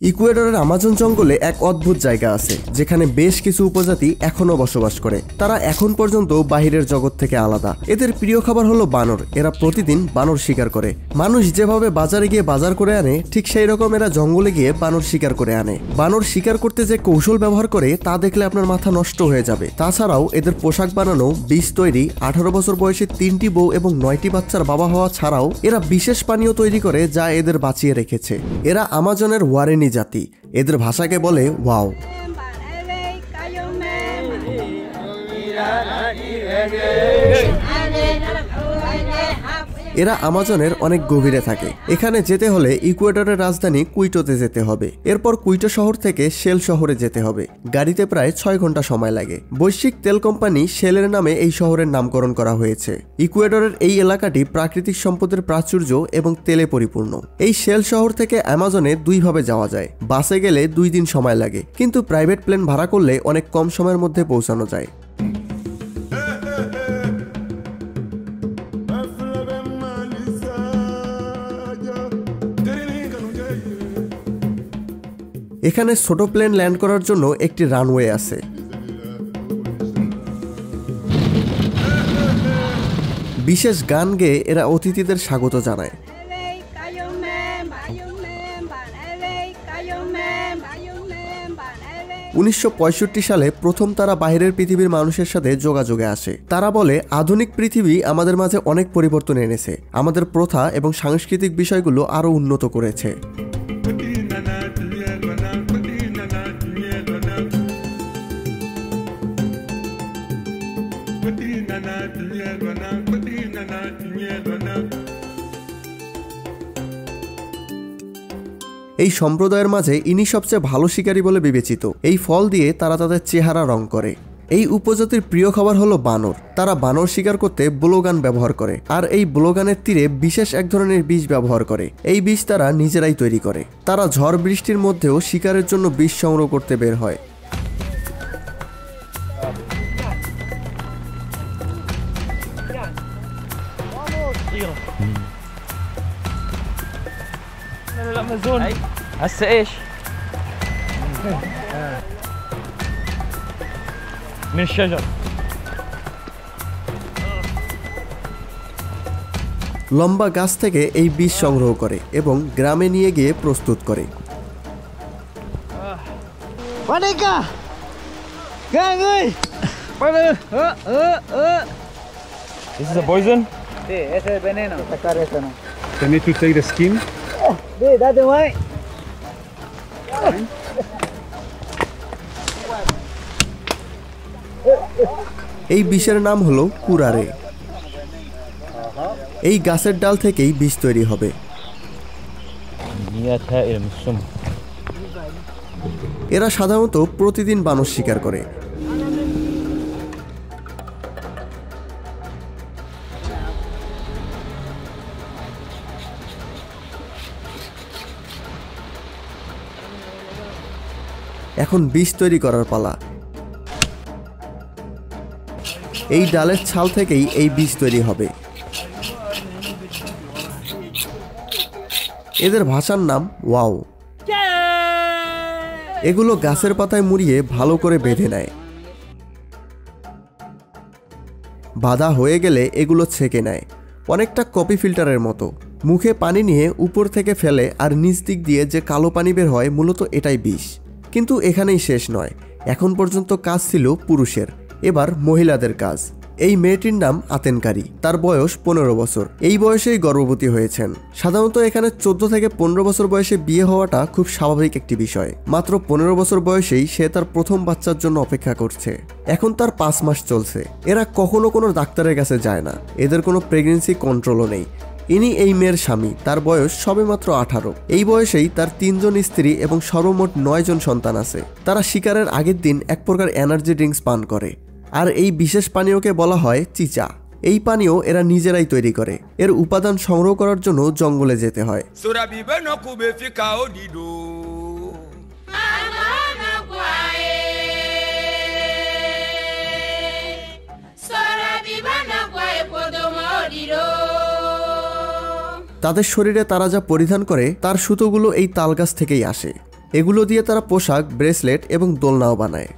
ইকুয়েডরের Amazon জঙ্গলে এক অদ্ভুত জায়গা আছে যেখানে বেশ কিছু উপজাতি এখনো বসবাস করে। তারা এখন পর্যন্ত বাহিরের জগৎ থেকে আলাদা। এদের প্রিয় খাবার হলো বানর। এরা প্রতিদিন বানর শিকার করে। মানুষ যেভাবে বাজারে গিয়ে বাজার করে আনে ঠিক সেই রকম এরা জঙ্গলে গিয়ে বানর শিকার করে আনে। বানর শিকার করতে যে কৌশল ব্যবহার করে তা দেখলে আপনার মাথা নষ্ট হয়ে যাবে। তাছাড়াও এদের পোশাক বানানো, বীজ তৈরি, 18 বছর বয়সে 3টি বউ এবং 9টি বাচ্চার বাবা হওয়া ছাড়াও এরা বিশেষ পানীয় তৈরি করে যা এদের বাঁচিয়ে রেখেছে। এরা আমাজনের ওয়ারেনি জাতি। এদের ভাষাকে বলে ওয়াও। এরা আমাজনের অনেক গভীরে থাকে। এখানে যেতে হলে ইকুয়েডরের রাজধানী কুইটোতে যেতে হবে। এরপর কুইটো শহর থেকে শেল শহরে যেতে হবে। গাড়িতে প্রায় 6 ঘন্টা সময় লাগে। বৈশ্বিক তেল কোম্পানি শেলের নামে এই শহরের নামকরণ করা হয়েছে। ইকুয়েডরের এই এলাকাটি প্রাকৃতিক সম্পদের প্রাচুর্য এবং তেলে পরিপূর্ণ। এই শেল শহর থেকে আমাজনে 2 ভাবে যাওয়া যায়। বাসে গেলে 2 দিন সময় লাগে, কিন্তু প্রাইভেট প্লেন ভাড়া করলে অনেক কম সময়ের মধ্যে পৌঁছানো যায়। এখানে ছোট প্লেন ল্যান্ড করার জন্য একটি রানওয়ে আছে। বিশেষ গান গেয়ে এরা অতিথিদের স্বাগত জানায়। 1965 সালে প্রথম তারা বাইরের পৃথিবীর মানুষের সাথে যোগাযোগে আসে। তারা বলে, আধুনিক পৃথিবী আমাদের মাঝে অনেক পরিবর্তন এনেছে, আমাদের প্রথা এবং সাংস্কৃতিক বিষয়গুলো আরো উন্নত করেছে। এই সম্প্রদায়ের মাঝে ইনি সবচেয়ে ভালো শিকারী বলে বিবেচিত। এই ফল দিয়ে তারা তাদের চেহারা রং করে। এই উপজাতির প্রিয় খাবার হলো বানর। তারা বানর শিকার করতে ব্লোগান ব্যবহার করে, আর এই ব্লোগানের তীরে বিশেষ এক ধরনের বীজ ব্যবহার করে। এই বীজ তারা নিজেরাই তৈরি করে। তারা ঝড় বৃষ্টির মধ্যেও শিকারের জন্য বীজ সংগ্রহ করতে বের হয়। هسه ايش؟ من الشجر. লম্বা গাছ থেকে এই বীজ সংগ্রহ করে এবং গ্রামে নিয়ে গিয়ে প্রস্তুত করে। This is a poison? Sí, ese es veneno, sacar eso no. They need to take the skin. Sí, date güey. এই বিষের নাম হলো কুরারে। এই গাছের ডাল থেকেই বীজ তৈরি হবে। এরা সাধারণত প্রতিদিন বানর শিকার করে। এখন বীজ তৈরি করার পালা। এই ডালের ছাল থেকেই এই বীজ তৈরি হবে। এদের ভাষার নাম ওয়াও। এগুলো গাছের পাতায় মুড়িয়ে ভালো করে বেঁধে নেয়। বাঁধা হয়ে গেলে এগুলো ছেঁকে নেয়, অনেকটা কফি ফিল্টারের মতো। মুখে পানি নিয়ে উপর থেকে ফেলে, আর নিচ দিক দিয়ে যে কালো পানি বের হয় মূলত এটাই বিষ। কিন্তু এখানেই শেষ নয়। এখন পর্যন্ত কাজ ছিল পুরুষের, এবার মহিলাদের কাজ। এই মেয়েটির নাম আতেনকারী। তার বয়স 15 বছর। এই বয়সেই গর্ভবতী হয়েছেন। সাধারণত এখানে 14 থেকে 15 বছর বয়সে বিয়ে হওয়াটা খুব স্বাভাবিক একটি বিষয়। মাত্র 15 বছর বয়সেই সে তার প্রথম বাচ্চার জন্য অপেক্ষা করছে। এখন তার 5 মাস চলছে। এরা কখনো কোনো ডাক্তারের কাছে যায় না। এদের কোনো প্রেগনেন্সি কন্ট্রোলও নেই। ইনি এই মেয়ের স্বামী। তার বয়স সবেমাত্র 18। এই বয়সেই তার 3 জন স্ত্রী এবং সর্বমোট 9 জন সন্তান আছে। তারা শিকারের আগের দিন এক প্রকার এনার্জি ড্রিঙ্কস পান করে, আর এই বিশেষ পানীয়কে বলা হয় চিচা। এই পানীয় এরা নিজেরাই তৈরি করে। এর উপাদান সংগ্রহ করার জন্য জঙ্গলে যেতে হয়। তাদের শরীরে তারা যা পরিধান করে তার সুতোগুলো এই তালগাছ থেকেই আসে। এগুলো দিয়ে তারা পোশাক, ব্রেসলেট এবং দোলনাও বানায়।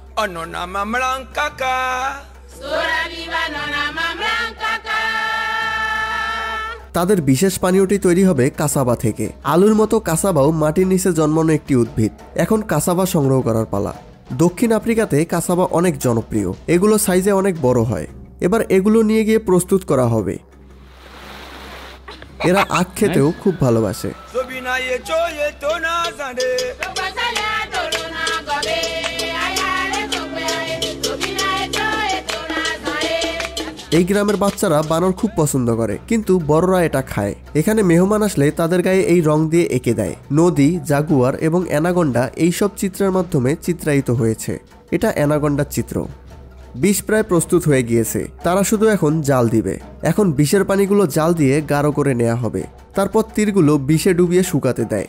তাদের বিশেষ পানীয়টি তৈরি হবে কাসাবা থেকে। আলুর মতো কাসাবাও মাটির নিচে জন্মানো একটি উদ্ভিদ। এখন কাসাবা সংগ্রহ করার পালা। দক্ষিণ আফ্রিকাতে কাসাবা অনেক জনপ্রিয়। এগুলো সাইজে অনেক বড় হয়। এবার এগুলো নিয়ে গিয়ে প্রস্তুত করা হবে। এরা আখ খেতেও খুব ভালোবাসে। এই গ্রামের বাচ্চারা বানর খুব পছন্দ করে, কিন্তু বড়রা এটা খায়। এখানে মেহমান আসলে তাদের গায়ে এই রং দিয়ে এঁকে দেয়। নদী, জাগুয়ার এবং অ্যানাকন্ডা এইসব চিত্রের মাধ্যমে চিত্রায়িত হয়েছে। এটা অ্যানাকন্ডার চিত্র। বিষ প্রায় প্রস্তুত হয়ে গিয়েছে। তারা শুধু এখন জাল দিবে। এখন বিষের পানিগুলো জাল দিয়ে গাঢ় করে নেওয়া হবে। তারপর তীরগুলো বিষে ডুবিয়ে শুকাতে দেয়।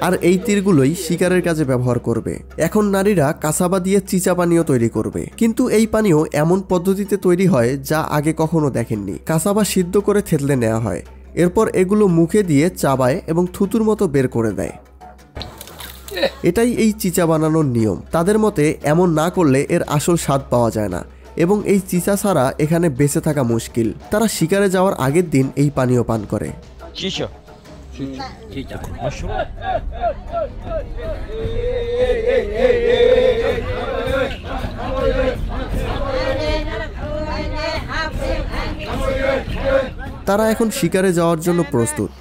আর এই তীরগুলোই শিকারের কাজে ব্যবহার করবে। এখন নারীরা কাসাবা দিয়ে চিচা পানীয় তৈরি করবে, কিন্তু এই পানীয় এমন পদ্ধতিতে তৈরি হয় যা আগে কখনো দেখেননি। কাসাবা সিদ্ধ করে থেতলে নেওয়া হয়। এরপর এগুলো মুখে দিয়ে চাবায় এবং থুতুর মতো বের করে দেয়। এটাই এই চিচা বানানোর নিয়ম। তাদের মতে এমন না করলে এর আসল স্বাদ পাওয়া যায় না, এবং এই চিচা ছাড়া এখানে বেঁচে থাকা মুশকিল। তারা শিকারে যাওয়ার আগের দিন এই পানীয় পান করে। তারা এখন শিকারে যাওয়ার জন্য প্রস্তুত।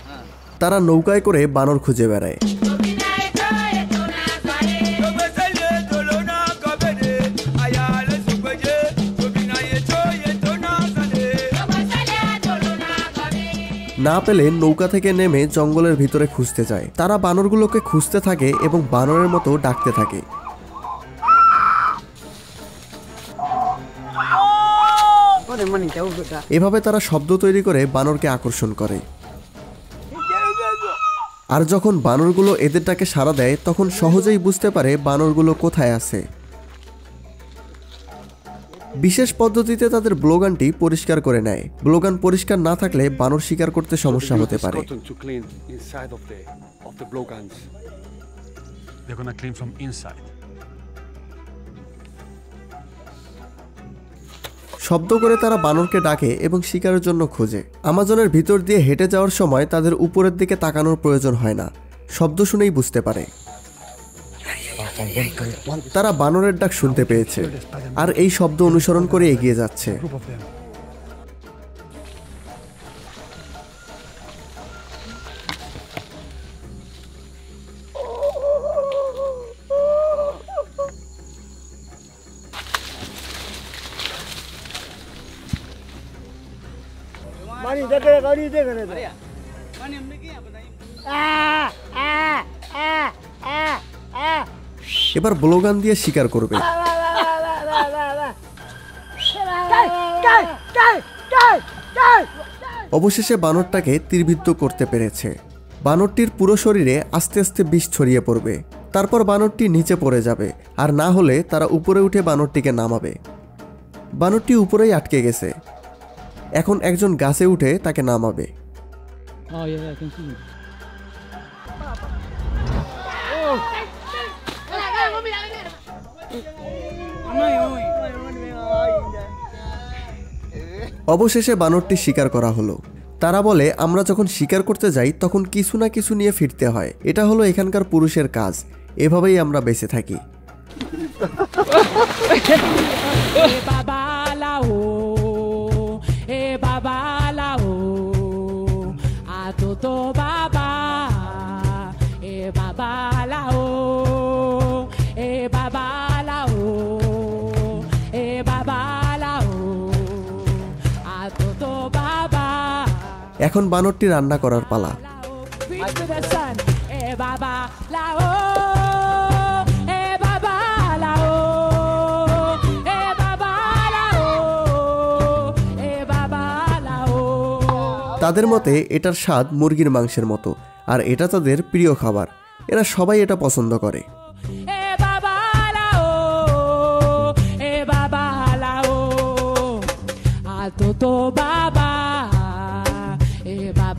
তারা নৌকায় করে বানর খুঁজে বেড়ায়। না পেলে নৌকা থেকে নেমে জঙ্গলের ভিতরে খুঁজতে যায়। তারা বানরগুলোকে খুঁজতে থাকে এবং বানরের মতো ডাকতে থাকে। এভাবে তারা শব্দ তৈরি করে বানরকে আকর্ষণ করে। আর যখন বানরগুলো এদের ডাকে সাড়া দেয়, তখন সহজেই বুঝতে পারে বানরগুলো কোথায় আছে। বিশেষ পদ্ধতিতে তাদের ব্লোগানটি পরিষ্কার করে নেয়। ব্লোগান পরিষ্কার না থাকলে বানর শিকার করতে সমস্যা হতে পারে। শব্দ করে তারা বানরকে ডাকে এবং শিকারের জন্য খোঁজে। আমাজনের ভিতর দিয়ে হেঁটে যাওয়ার সময় তাদের উপরের দিকে তাকানোর প্রয়োজন হয় না। শব্দ শুনেই বুঝতে পারে। তারা বানরের ডাক শুনতে পেয়েছে আর এই শব্দ অনুসরণ করে এগিয়ে যাচ্ছে। এবার ব্লোগান দিয়ে শিকার করবে। অবশেষে বানরটাকে তীরবিদ্ধ করতে পেরেছে। বানরটির পুরো শরীরে আস্তে আস্তে বিষ ছড়িয়ে পড়বে। তারপর বানরটি নিচে পড়ে যাবে, আর না হলে তারা উপরে উঠে বানরটিকে নামাবে। বানরটি উপরেই আটকে গেছে। এখন একজন গাছে উঠে তাকে নামাবে। অবশেষে বানরটি শিকার করা হলো। তারা বলে, আমরা যখন শিকার করতে যাই তখন কিছু না কিছু নিয়ে ফিরতে হয়। এটা হলো এখানকার পুরুষের কাজ। এভাবেই আমরা বেঁচে থাকি। এখন বানরটি রান্না করার পালা। তাদের মতে এটার স্বাদ মুরগির মাংসের মতো, আর এটা তাদের প্রিয় খাবার। এরা সবাই এটা পছন্দ করে।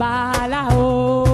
Bye. la la oh.